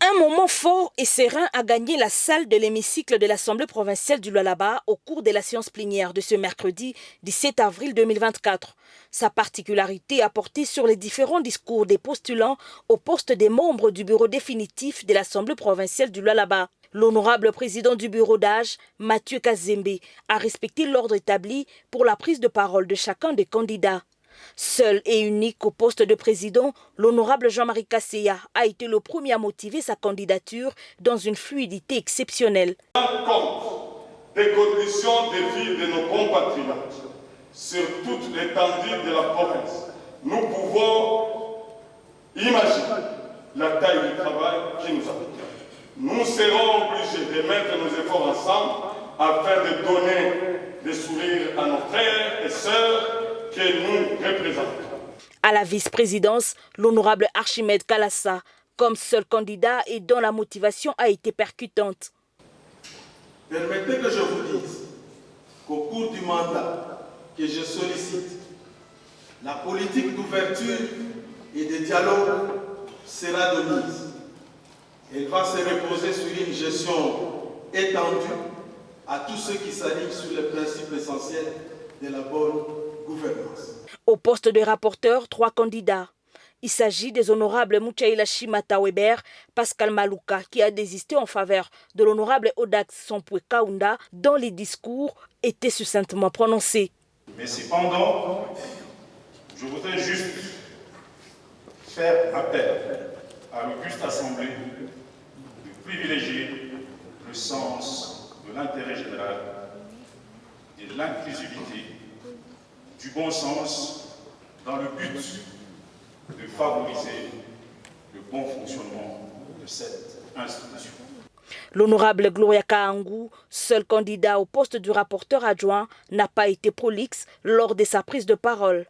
Un moment fort et serein a gagné la salle de l'hémicycle de l'Assemblée provinciale du Lualaba au cours de la séance plénière de ce mercredi 17 avril 2024. Sa particularité a porté sur les différents discours des postulants au poste des membres du bureau définitif de l'Assemblée provinciale du Lualaba. L'honorable président du bureau d'âge, Mathieu Kazembe, a respecté l'ordre établi pour la prise de parole de chacun des candidats. Seul et unique au poste de président, l'honorable Jean-Marie Kasseya a été le premier à motiver sa candidature dans une fluidité exceptionnelle. En compte des conditions de vie de nos compatriotes sur toute l'étendue de la province, nous pouvons imaginer la taille du travail qui nous attend. Nous serons obligés de mettre nos efforts ensemble afin de donner des sourires à nos frères et sœurs que nous représentons. À la vice-présidence, l'honorable Archimède Kalassa, comme seul candidat et dont la motivation a été percutante. Permettez que je vous dise qu'au cours du mandat que je sollicite, la politique d'ouverture et de dialogue sera de mise. Elle va se reposer sur une gestion étendue à tous ceux qui s'alignent sur les principes essentiels de la bonne gouvernance. Au poste de rapporteur, 3 candidats. Il s'agit des honorables Mouchaïla Shimata Weber, Pascal Malouka, qui a désisté en faveur de l'honorable Odax Sompoué Kaunda, dont les discours étaient succinctement prononcés. Mais cependant, je voudrais juste faire appel à l'auguste Assemblée de privilégier le sens de l'intérêt général, de l'inclusivité, du bon sens, dans le but de favoriser le bon fonctionnement de cette institution. L'honorable Gloria Kaangou, seul candidat au poste du rapporteur adjoint, n'a pas été prolixe lors de sa prise de parole.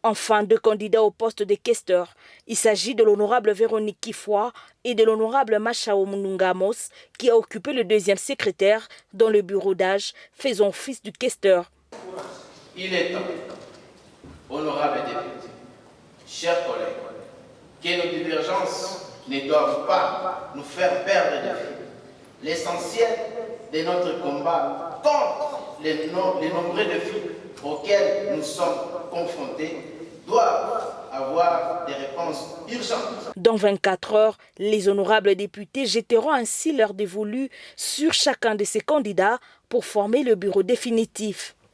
Enfin, 2 candidats au poste de questeur. Il s'agit de l'honorable Véronique Kifoua et de l'honorable Machao Munungamos, qui a occupé le 2e secrétaire dans le bureau d'âge, faisant office du questeur. Il est temps, honorables députés, chers collègues, que nos divergences ne doivent pas nous faire perdre de vue l'essentiel de notre combat contre les nombreux défis auxquels nous sommes confrontés doivent avoir des réponses urgentes. Dans 24 heures, les honorables députés jetteront ainsi leur dévolu sur chacun de ces candidats pour former le bureau définitif.